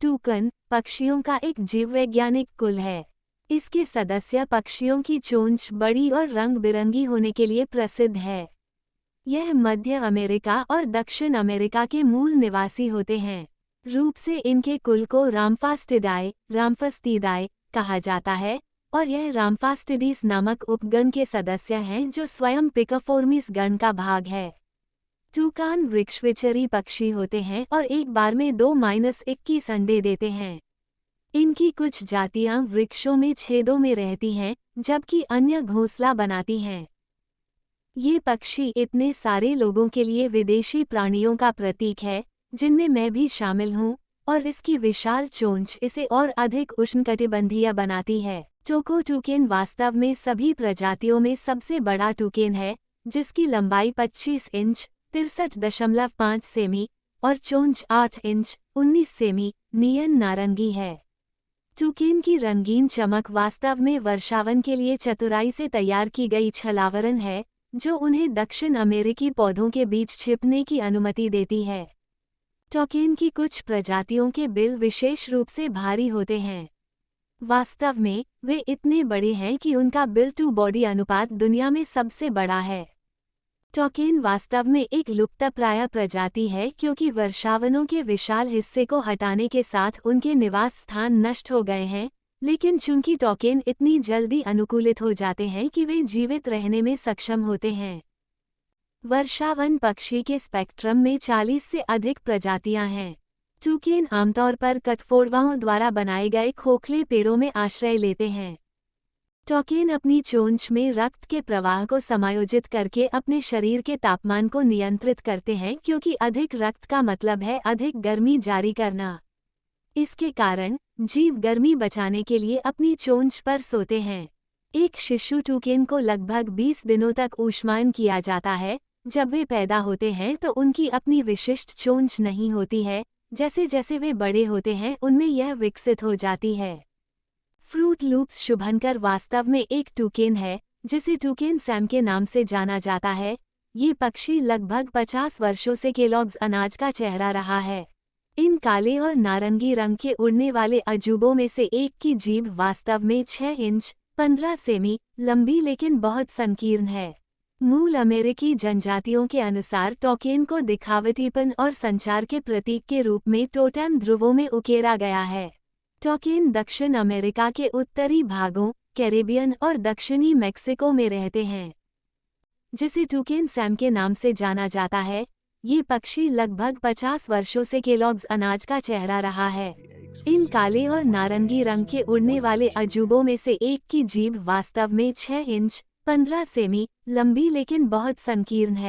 टूकन पक्षियों का एक जीववैज्ञानिक कुल है। इसके सदस्य पक्षियों की चोंच बड़ी और रंग बिरंगी होने के लिए प्रसिद्ध है। यह मध्य अमेरिका और दक्षिण अमेरिका के मूल निवासी होते हैं। रूप से इनके कुल को राम्फास्टिडाई कहा जाता है और यह राम्फास्टिडीज नामक उपगण के सदस्य हैं जो स्वयं पिकाफोर्मिस गण का भाग है। टूकान वृक्षविचरी पक्षी होते हैं और एक बार में 2-21 अंडे देते हैं। इनकी कुछ जातियां वृक्षों में छेदों में रहती हैं, जबकि अन्य घोंसला बनाती हैं। ये पक्षी इतने सारे लोगों के लिए विदेशी प्राणियों का प्रतीक है, जिनमें मैं भी शामिल हूँ, और इसकी विशाल चोंच इसे और अधिक उष्णकटिबंधीय बनाती है। टोको टूकेन वास्तव में सभी प्रजातियों में सबसे बड़ा टूकेन है, जिसकी लंबाई 25 इंच 63.5 सेमी और चोंच 8 इंच 19 सेमी नियन नारंगी है। टूकेन की रंगीन चमक वास्तव में वर्षावन के लिए चतुराई से तैयार की गई छलावरण है, जो उन्हें दक्षिण अमेरिकी पौधों के बीच छिपने की अनुमति देती है। टूकेन की कुछ प्रजातियों के बिल विशेष रूप से भारी होते हैं। वास्तव में वे इतने बड़े हैं कि उनका बिल टू बॉडी अनुपात दुनिया में सबसे बड़ा है। टूकेन वास्तव में एक लुप्तप्राय प्रजाति है क्योंकि वर्षावनों के विशाल हिस्से को हटाने के साथ उनके निवास स्थान नष्ट हो गए हैं, लेकिन चूंकि टूकेन इतनी जल्दी अनुकूलित हो जाते हैं कि वे जीवित रहने में सक्षम होते हैं। वर्षावन पक्षी के स्पेक्ट्रम में 40 से अधिक प्रजातियां हैं। टूकेन आमतौर पर कठफोड़वाओं द्वारा बनाए गए खोखले पेड़ों में आश्रय लेते हैं। टूकेन अपनी चोंच में रक्त के प्रवाह को समायोजित करके अपने शरीर के तापमान को नियंत्रित करते हैं, क्योंकि अधिक रक्त का मतलब है अधिक गर्मी जारी करना। इसके कारण जीव गर्मी बचाने के लिए अपनी चोंच पर सोते हैं। एक शिशु टूकेन को लगभग 20 दिनों तक ऊष्मायन किया जाता है। जब वे पैदा होते हैं तो उनकी अपनी विशिष्ट चोंच नहीं होती है, जैसे जैसे वे बड़े होते हैं उनमें यह विकसित हो जाती है। फ्रूट लूप्स शुभंकर वास्तव में एक टूकेन है, जिसे टूकेन सैम के नाम से जाना जाता है। ये पक्षी लगभग 50 वर्षों से केलॉग्स अनाज का चेहरा रहा है। इन काले और नारंगी रंग के उड़ने वाले अजूबों में से एक की जीभ वास्तव में 6 इंच 15 सेमी लंबी लेकिन बहुत संकीर्ण है। मूल अमेरिकी जनजातियों के अनुसार टूकेन को दिखावटीपन और संचार के प्रतीक के रूप में टोटेम ध्रुवों में उकेरा गया है। टूकेन दक्षिण अमेरिका के उत्तरी भागों, कैरेबियन और दक्षिणी मेक्सिको में रहते हैं, जिसे टूकेन सैम के नाम से जाना जाता है। ये पक्षी लगभग 50 वर्षों से केलॉग्स अनाज का चेहरा रहा है। इन काले और नारंगी रंग के उड़ने वाले अजूबों में से एक की जीभ वास्तव में 6 इंच 15 सेमी लंबी लेकिन बहुत संकीर्ण है।